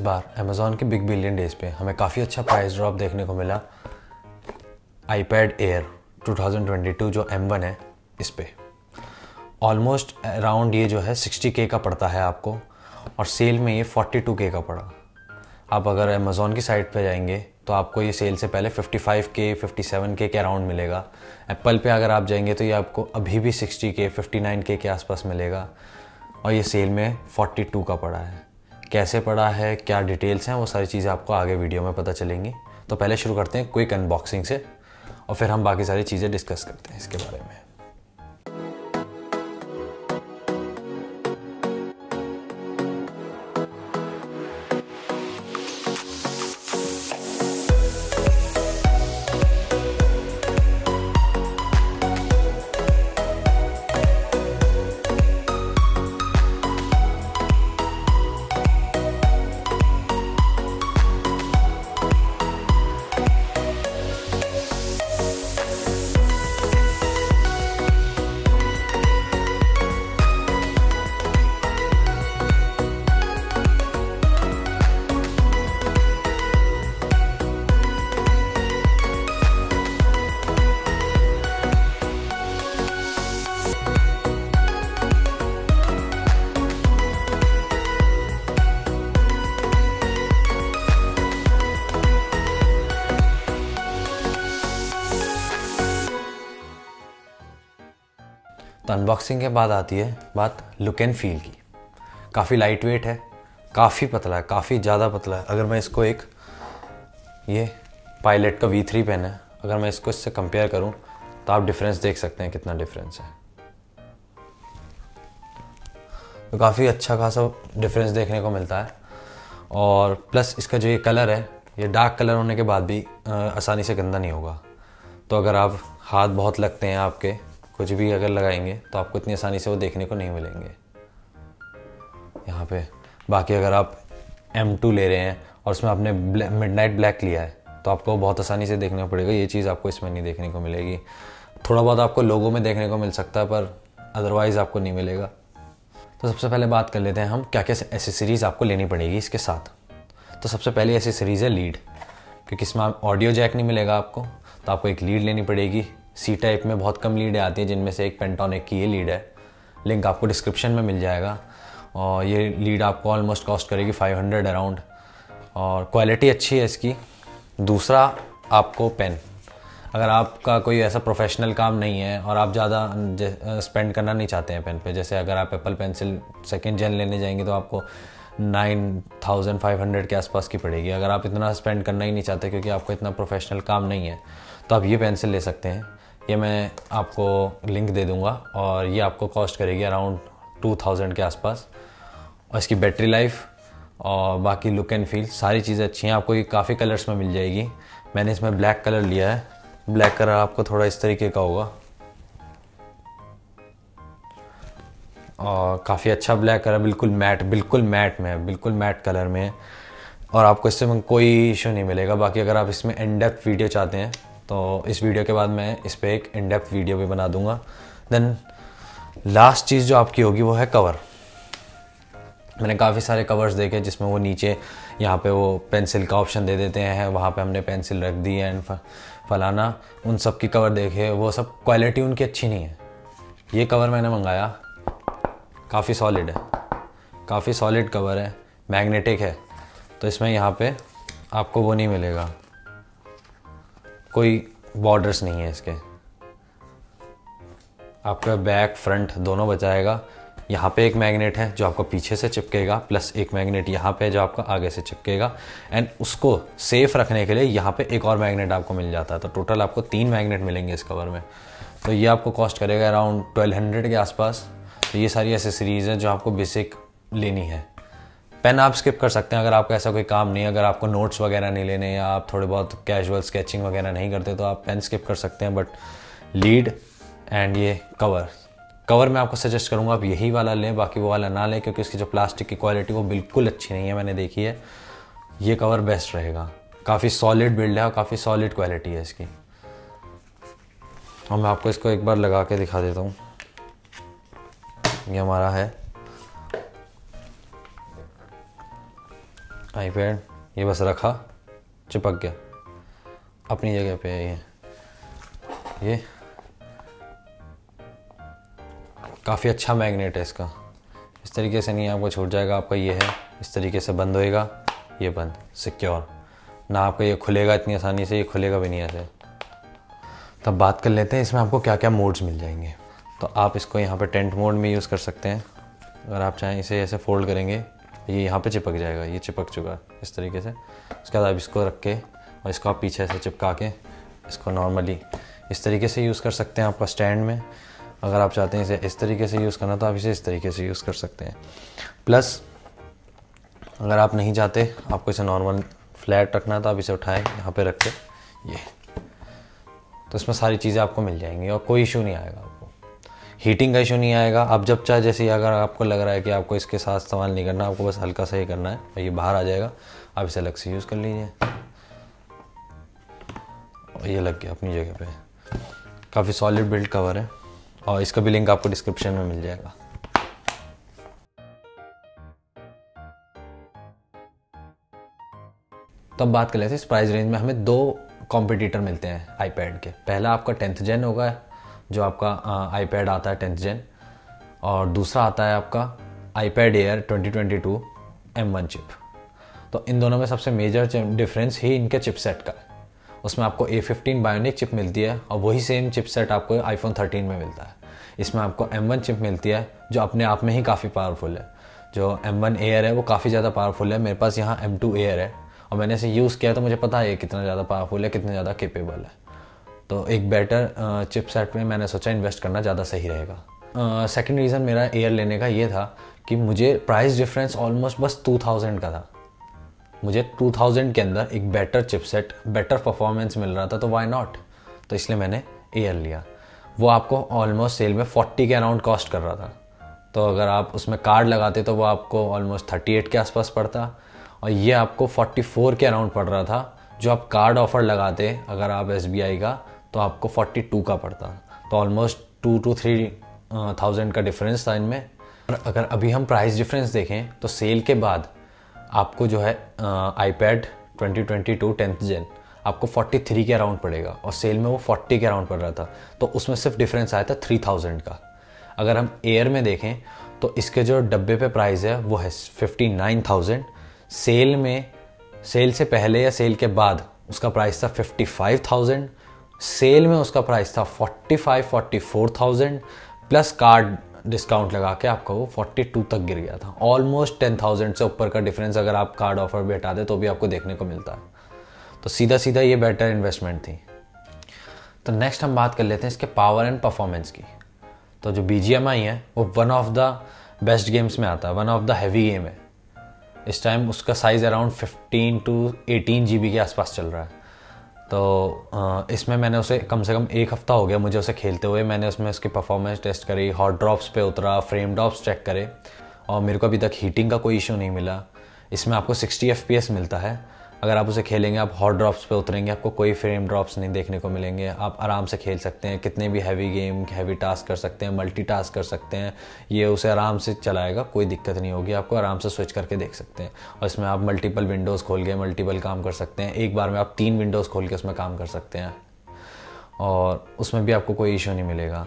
बार Amazon के big billion days पे हमें काफ़ी अच्छा प्राइस ड्रॉप देखने को मिला iPad Air 2022 जो M1 है इस पे ऑलमोस्ट अराउंड ये जो है 60K का पड़ता है आपको, और सेल में ये 42K का पड़ा। आप अगर अमेज़ॉन की साइट पे जाएंगे तो आपको ये सेल से पहले 55K 57K के अराउंड मिलेगा। एप्पल पे अगर आप जाएंगे तो ये आपको अभी भी 60K 59K के आसपास मिलेगा, और ये सेल में 42 का पड़ा है। कैसे पड़ा है, क्या डिटेल्स हैं, वो सारी चीज़ें आपको आगे वीडियो में पता चलेंगी। तो पहले शुरू करते हैं क्विक अनबॉक्सिंग से, और फिर हम बाकी सारी चीज़ें डिस्कस करते हैं इसके बारे में। तो अनबॉक्सिंग के बाद आती है बात लुक एंड फील की। काफ़ी लाइट वेट है, काफ़ी पतला है, काफ़ी ज़्यादा पतला है। अगर मैं इसको ये पायलट का V3 पेन है, अगर मैं इसको इससे कंपेयर करूं तो आप डिफरेंस देख सकते हैं कितना डिफरेंस है। तो काफ़ी अच्छा खासा डिफरेंस देखने को मिलता है, और प्लस इसका जो ये कलर है, ये डार्क कलर होने के बाद भी आसानी से गंदा नहीं होगा। तो अगर आप हाथ बहुत लगते हैं आपके, कुछ भी अगर लगाएंगे तो आपको इतनी आसानी से वो देखने को नहीं मिलेंगे यहाँ पे। बाकी अगर आप M2 ले रहे हैं और उसमें आपने मिडनाइट ब्लैक लिया है तो आपको बहुत आसानी से देखना पड़ेगा। ये चीज़ आपको इसमें नहीं देखने को मिलेगी। थोड़ा बहुत आपको लोगों में देखने को मिल सकता है, पर अदरवाइज़ आपको नहीं मिलेगा। तो सबसे पहले बात कर लेते हैं हम क्या क्या एसेसरीज़ आपको लेनी पड़ेगी इसके साथ। तो सबसे पहली एसेसरीज़ है लीड, क्योंकि इसमें ऑडियो जैक नहीं मिलेगा आपको, तो आपको एक लीड लेनी पड़ेगी। C टाइप में बहुत कम लीडें आती हैं, जिनमें से एक पेंटोनिक की ये लीड है। लिंक आपको डिस्क्रिप्शन में मिल जाएगा। और ये लीड आपको ऑलमोस्ट कॉस्ट करेगी 500 अराउंड, और क्वालिटी अच्छी है इसकी। दूसरा, आपको पेन, अगर आपका कोई ऐसा प्रोफेशनल काम नहीं है और आप ज़्यादा स्पेंड करना नहीं चाहते हैं पेन पे, जैसे अगर आप एप्पल पेंसिल 2nd जेन लेने जाएंगे तो आपको 9500 के आसपास की पड़ेगी। अगर आप इतना स्पेंड करना ही नहीं चाहते क्योंकि आपको इतना प्रोफेशनल काम नहीं है, तो आप ये पेंसिल ले सकते हैं। ये मैं आपको लिंक दे दूंगा, और ये आपको कॉस्ट करेगी अराउंड 2000 के आसपास। और इसकी बैटरी लाइफ और बाकी लुक एंड फील सारी चीज़ें अच्छी हैं। आपको ये काफ़ी कलर्स में मिल जाएगी। मैंने इसमें ब्लैक कलर लिया है। ब्लैक कलर आपको थोड़ा इस तरीके का होगा, और काफ़ी अच्छा ब्लैक कलर, बिल्कुल मैट में है, बिल्कुल मैट कलर में है, और आपको इससे कोई इशू नहीं मिलेगा। बाकी अगर आप इसमें इन डेप्थ वीडियो चाहते हैं तो इस वीडियो के बाद मैं इस पर एक इन डेप्थ वीडियो भी बना दूंगा। देन लास्ट चीज़ जो आपकी होगी वो है कवर। मैंने काफ़ी सारे कवर्स देखे जिसमें वो नीचे यहाँ पे वो पेंसिल का ऑप्शन दे देते हैं, वहाँ पे हमने पेंसिल रख दी एंड फलाना, उन सब की कवर देखे, वो सब क्वालिटी उनकी अच्छी नहीं है। ये कवर मैंने मंगाया, काफ़ी सॉलिड है, काफ़ी सॉलिड कवर है, मैग्नेटिक है। तो इसमें यहाँ पे आपको वो नहीं मिलेगा, कोई बॉर्डर्स नहीं है इसके। आपका बैक फ्रंट दोनों बचाएगा। यहाँ पे एक मैग्नेट है जो आपको पीछे से चिपकेगा, प्लस एक मैग्नेट यहाँ पे जो आपका आगे से चिपकेगा, एंड उसको सेफ रखने के लिए यहाँ पे एक और मैग्नेट आपको मिल जाता है। तो टोटल आपको 3 मैग्नेट मिलेंगे इस कवर में। तो ये आपको कॉस्ट करेगा अराउंड 1200 के आसपास। तो ये सारी एसेसरीज़ हैं जो आपको बेसिक लेनी है। पेन आप स्किप कर सकते हैं अगर आपका ऐसा कोई काम नहीं है, अगर आपको नोट्स वगैरह नहीं लेने या आप थोड़े बहुत कैजुअल स्केचिंग वगैरह नहीं करते तो आप पेन स्किप कर सकते हैं। बट लीड एंड ये कवर मैं आपको सजेस्ट करूँगा आप यही वाला लें, बाकी वो वाला ना लें, क्योंकि इसकी जो प्लास्टिक की क्वालिटी वो बिल्कुल अच्छी नहीं है, मैंने देखी है। ये कवर बेस्ट रहेगा, काफ़ी सॉलिड बिल्ड है और काफ़ी सॉलिड क्वालिटी है इसकी। और मैं आपको इसको एक बार लगा के दिखा देता हूँ। ये हमारा है आईपैड ये बस रखा, चिपक गया अपनी जगह पे है। ये काफ़ी अच्छा मैग्नेट है इसका, इस तरीके से नहीं आपको छूट जाएगा। आपका ये है, इस तरीके से बंद होएगा, ये बंद, सिक्योर ना। आपका ये खुलेगा इतनी आसानी से, ये खुलेगा भी नहीं ऐसे। तब बात कर लेते हैं इसमें आपको क्या क्या मोड्स मिल जाएंगे। तो आप इसको यहाँ पे टेंट मोड में यूज़ कर सकते हैं। अगर आप चाहें इसे ऐसे फोल्ड करेंगे, ये यहाँ पे चिपक जाएगा, ये चिपक चुका है इस तरीके से। उसके बाद आप इसको रख के और इसको आप पीछे से चिपका के इसको नॉर्मली इस तरीके से यूज़ कर सकते हैं आपका स्टैंड में। अगर आप चाहते हैं इसे इस तरीके से यूज़ करना तो आप इसे इस तरीके से यूज़ कर सकते हैं। प्लस अगर आप नहीं चाहते, आपको इसे नॉर्मल फ्लैट रखना है, तो आप इसे उठाएं यहाँ पे रख के ये, तो इसमें सारी चीज़ें आपको मिल जाएंगी और कोई इशू नहीं आएगा। आपको हीटिंग का इशू नहीं आएगा। आप जब चाहे, जैसे अगर आपको लग रहा है कि आपको इसके साथ इस्तेमाल नहीं करना, आपको बस हल्का सा ही करना है और ये बाहर आ जाएगा, आप इसे अलग से यूज़ कर लीजिए। और ये लग गया अपनी जगह पे। काफ़ी सॉलिड बिल्ड कवर है और इसका भी लिंक आपको डिस्क्रिप्शन में मिल जाएगा। तो अब बात कर लेते हैं इस प्राइस रेंज में हमें दो कॉम्पिटिटर मिलते हैं आईपैड के। पहला आपका 10th जेन होगा, जो आपका आईपैड आता है 10th जेन, और दूसरा आता है आपका आईपैड एयर 2022 M1 चिप। तो इन दोनों में सबसे मेजर डिफरेंस ही इनके चिपसेट का है। उसमें आपको A15 बायोनिक चिप मिलती है और वही सेम चिपसेट आपको iPhone 13 में मिलता है। इसमें आपको M1 चिप मिलती है जो अपने आप में ही काफ़ी पावरफुल है। जो M1 एयर है वो काफ़ी ज़्यादा पावरफुल है। मेरे पास यहाँ M2 एयर है और मैंने इसे यूज़ किया तो मुझे पता है कितना ज़्यादा पावरफुल है, कितना ज़्यादा केपेबल है। तो एक बेटर चिपसेट में मैंने सोचा इन्वेस्ट करना ज़्यादा सही रहेगा। सेकंड रीज़न मेरा एयर लेने का ये था कि मुझे प्राइस डिफरेंस ऑलमोस्ट बस 2000 का था। मुझे 2000 के अंदर एक बेटर चिपसेट, बेटर परफॉर्मेंस मिल रहा था, तो वाई नॉट। तो इसलिए मैंने एयर लिया। वो आपको ऑलमोस्ट सेल में 40 के अराउंड कॉस्ट कर रहा था। तो अगर आप उसमें कार्ड लगाते तो वो आपको ऑलमोस्ट 38 के आसपास पड़ता, और ये आपको 44 के अराउंड पड़ रहा था। जो आप कार्ड ऑफर लगाते अगर आप SBI का, तो आपको 42 का पड़ता। तो ऑलमोस्ट 2 to 3,000 का डिफरेंस था इनमें। अगर अभी हम प्राइस डिफरेंस देखें तो सेल के बाद आपको जो है iPad 2022 10th जेन आपको 43 के अराउंड पड़ेगा, और सेल में वो 40 के अराउंड पड़ रहा था। तो उसमें सिर्फ डिफरेंस आया था 3000 का। अगर हम एयर में देखें तो इसके जो डब्बे पे प्राइस है वो है 59,000। सेल में, सेल से पहले या सेल के बाद उसका प्राइस था 55,000। सेल में उसका प्राइस था 44,000 प्लस कार्ड डिस्काउंट लगा के आपका वो 42 तक गिर गया था। ऑलमोस्ट 10,000 से ऊपर का डिफरेंस अगर आप कार्ड ऑफर भी हटा दे तो भी आपको देखने को मिलता है। तो सीधा सीधा ये बेटर इन्वेस्टमेंट थी। तो नेक्स्ट हम बात कर लेते हैं इसके पावर एंड परफॉर्मेंस की। तो जो BGMI है वो one of the best games में आता है, one of the heavy game है। इस टाइम उसका साइज़ अराउंड 15 to 18 GB के आसपास चल रहा है। तो इसमें मैंने उसे कम से कम 1 हफ्ता हो गया मुझे उसे खेलते हुए। मैंने उसमें उसकी परफॉर्मेंस टेस्ट करी, हॉट ड्रॉप्स पे उतरा, फ्रेम ड्रॉप्स चेक करे, और मेरे को अभी तक हीटिंग का कोई इशू नहीं मिला। इसमें आपको 60 FPS मिलता है। अगर आप उसे खेलेंगे, आप हॉट ड्रॉप्स पे उतरेंगे, आपको कोई फ्रेम ड्रॉप्स नहीं देखने को मिलेंगे। आप आराम से खेल सकते हैं, कितने भी हैवी गेम, हैवी टास्क कर सकते हैं, मल्टीटास्क कर सकते हैं। ये उसे आराम से चलाएगा, कोई दिक्कत नहीं होगी आपको। आराम से स्विच करके देख सकते हैं। और इसमें आप मल्टीपल विंडोज़ खोल के मल्टीपल काम कर सकते हैं। एक बार में आप 3 विंडोज़ खोल के उसमें काम कर सकते हैं, और उसमें भी आपको कोई इशू नहीं मिलेगा।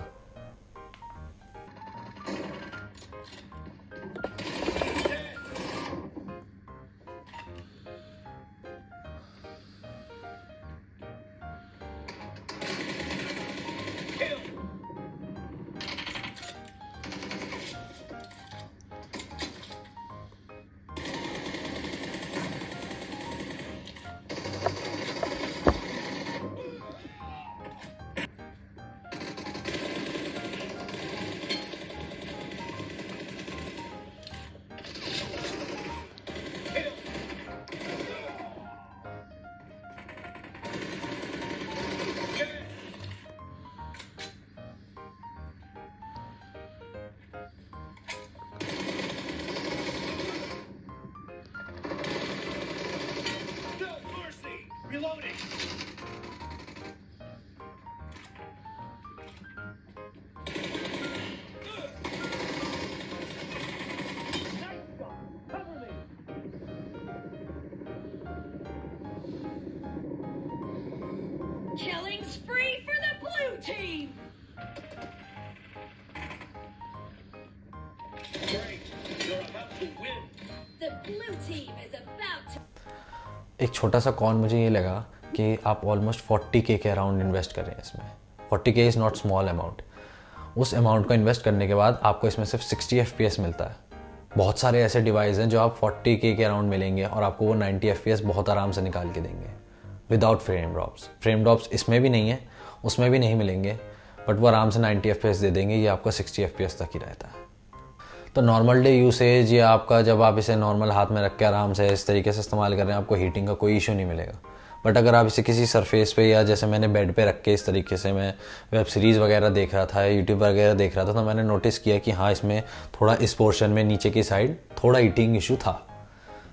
एक छोटा सा कॉन मुझे ये लगा कि आप ऑलमोस्ट 40K के अराउंड इन्वेस्ट कर रहे हैं इसमें। 40K is not small amount. उस अमाउंट को इन्वेस्ट करने के बाद आपको इसमें सिर्फ 60 FPS मिलता है। बहुत सारे ऐसे डिवाइस हैं जो आप 40K के अराउंड मिलेंगे और आपको वो 90 FPS बहुत आराम से निकाल के देंगे without frame drops. Frame drops इसमें भी नहीं है, उसमें भी नहीं मिलेंगे, बट वो आराम से 90 FPS दे देंगे। ये आपका 60 FPS तक ही रहता है। तो नॉर्मल डे यूसेज या आपका जब आप इसे नॉर्मल हाथ में रख के आराम से इस तरीके से इस्तेमाल कर रहे हैं, आपको हीटिंग का कोई इशू नहीं मिलेगा। बट अगर आप इसे किसी सरफेस पे या जैसे मैंने बेड पे रख के इस तरीके से मैं वेब सीरीज़ वगैरह देख रहा था, यूट्यूब वगैरह देख रहा था, तो मैंने नोटिस किया कि हाँ, इसमें थोड़ा इस पोर्शन में नीचे की साइड थोड़ा हीटिंग इशू था।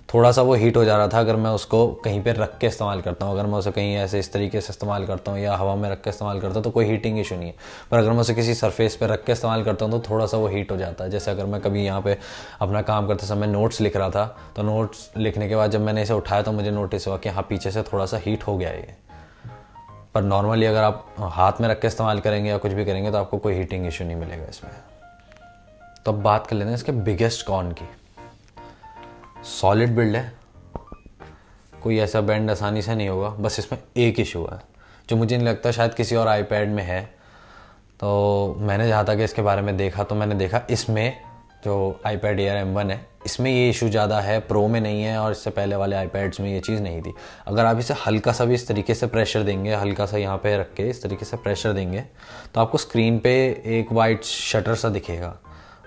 थोड़ा सा वो हीट हो जा रहा था अगर मैं उसको कहीं पे रख के इस्तेमाल करता हूँ। अगर मैं उसे कहीं ऐसे इस तरीके से इस्तेमाल करता हूँ या हवा में रख के इस्तेमाल करता हूँ तो कोई हीटिंग इशू नहीं है। पर अगर मैं उसे किसी सरफेस पे रख के इस्तेमाल करता हूँ तो थोड़ा सा वो हीट हो जाता है। जैसे अगर मैं कभी यहाँ पे अपना काम करते समय नोट्स लिख रहा था, तो नोट्स लिखने के बाद जब मैंने इसे उठाया तो मुझे नोटिस हुआ कि हाँ, पीछे से थोड़ा सा हीट हो गया है ये। पर नॉर्मली अगर आप हाथ में रख के इस्तेमाल करेंगे या कुछ भी करेंगे तो आपको कोई हीटिंग इशू नहीं मिलेगा इसमें। तो अब बात कर लेते हैं इसके बिगेस्ट कॉन की। सॉलिड बिल्ड है, कोई ऐसा बेंड आसानी से नहीं होगा। बस इसमें एक इशू है जो मुझे नहीं लगता शायद किसी और आईपैड में है। तो मैंने जहाँ तक इसके बारे में देखा तो मैंने देखा इसमें जो iPad Air M1 है इसमें ये इशू ज़्यादा है, प्रो में नहीं है और इससे पहले वाले iPads में ये चीज़ नहीं थी। अगर आप इसे हल्का सा भी इस तरीके से प्रेशर देंगे, हल्का सा यहाँ पे रख के इस तरीके से प्रेशर देंगे तो आपको स्क्रीन पे एक वाइट शटर सा दिखेगा।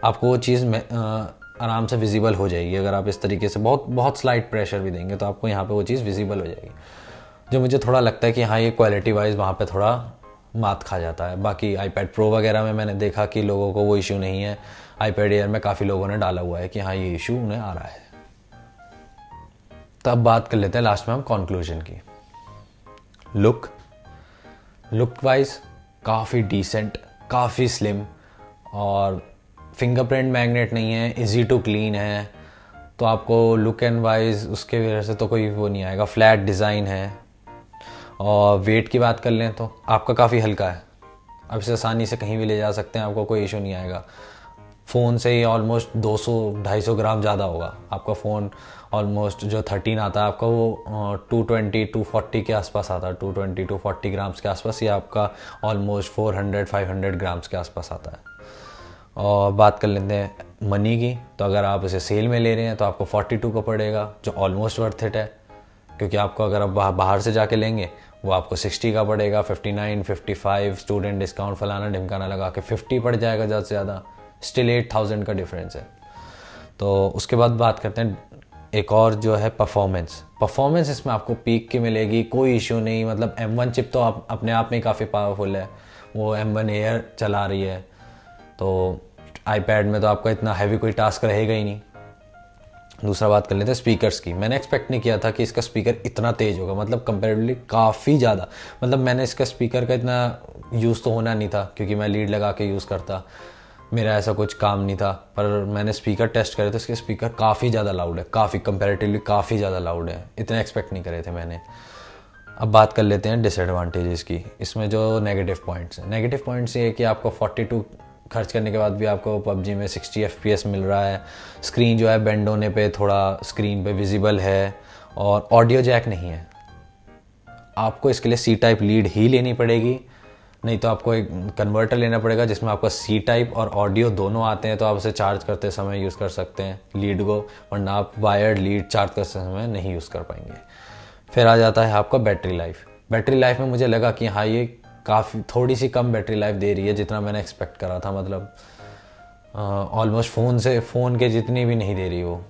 आपको वो चीज़ आराम से विजिबल हो जाएगी। अगर आप इस तरीके से बहुत स्लाइट प्रेशर भी देंगे तो आपको यहाँ पे वो चीज़ विजिबल हो जाएगी, जो मुझे थोड़ा लगता है कि हाँ, ये क्वालिटी वाइज वहाँ पे थोड़ा मात खा जाता है। बाकी iPad Pro वगैरह में मैंने देखा कि लोगों को वो इशू नहीं है। iPad Air में काफ़ी लोगों ने डाला हुआ है कि हाँ, ये इशू उन्हें आ रहा है। तो अब बात कर लेते हैं लास्ट में हम कंक्लूजन की। लुक वाइज काफ़ी डिसेंट, काफ़ी स्लिम और फिंगरप्रिंट मैग्नेट नहीं है, इजी टू क्लीन है। तो आपको लुक एंड वाइज उसके वजह से तो कोई वो नहीं आएगा। फ्लैट डिज़ाइन है। और वेट की बात कर लें तो आपका काफ़ी हल्का है, आप इसे आसानी से कहीं भी ले जा सकते हैं, आपको कोई इशू नहीं आएगा। फ़ोन से ही ऑलमोस्ट 200-250 ग्राम ज़्यादा होगा। आपका फ़ोन ऑलमोस्ट जो 13 आता है आपका वो 220-240 के आसपास आता है। 220-240 ग्राम्स के आसपास, ये आपका ऑलमोस्ट 400-500 ग्राम्स के आसपास आता है। और बात कर लेते हैं मनी की, तो अगर आप इसे सेल में ले रहे हैं तो आपको 42 का पड़ेगा, जो ऑलमोस्ट वर्थ इट है। क्योंकि आपको अगर आप बाहर से जाके लेंगे वो आपको 60 का पड़ेगा, 59, 55 स्टूडेंट डिस्काउंट फलाना ढिमकाना लगा के 50 पड़ जाएगा ज़्यादा से ज़्यादा। स्टिल 8000 का डिफरेंस है। तो उसके बाद बात करते हैं एक और जो है परफॉर्मेंस इसमें आपको पीक की मिलेगी, कोई इशू नहीं। मतलब M1 चिप तो आप अपने आप में काफ़ी पावरफुल है, वो M1 Air चला रही है। तो iPad में तो आपका इतना हैवी कोई टास्क रहेगा ही नहीं। दूसरा बात कर लेते हैं स्पीकर्स की। मैंने एक्सपेक्ट नहीं किया था कि इसका स्पीकर इतना तेज़ होगा, मतलब कंपेरेटिवली काफ़ी ज़्यादा। मतलब मैंने इसका स्पीकर का इतना यूज़ तो होना नहीं था क्योंकि मैं लीड लगा के यूज़ करता, मेरा ऐसा कुछ काम नहीं था। पर मैंने स्पीकर टेस्ट करे तो इसके स्पीकर काफ़ी ज़्यादा लाउड है, काफ़ी कंपेरेटिवली काफ़ी ज़्यादा लाउड है। इतना एक्सपेक्ट नहीं करे थे मैंने। अब बात कर लेते हैं डिसएडवांटेजेस की। इसमें जो नेगेटिव पॉइंट्स ये है कि आपको 42 खर्च करने के बाद भी आपको PUBG में 60 FPS मिल रहा है। स्क्रीन जो है बेंड होने पे थोड़ा स्क्रीन पे विजिबल है और ऑडियो जैक नहीं है। आपको इसके लिए C टाइप लीड ही लेनी पड़ेगी, नहीं तो आपको एक कन्वर्टर लेना पड़ेगा जिसमें आपका C टाइप और ऑडियो दोनों आते हैं। तो आप उसे चार्ज करते समय यूज़ कर सकते हैं लीड को, वरना आप वायर्ड लीड चार्ज करते समय नहीं यूज़ कर पाएंगे। फिर आ जाता है आपका बैटरी लाइफ में मुझे लगा कि हाँ, ये काफ़ी थोड़ी सी कम बैटरी लाइफ दे रही है जितना मैंने एक्सपेक्ट करा था। मतलब ऑलमोस्ट फ़ोन के जितनी भी नहीं दे रही वो।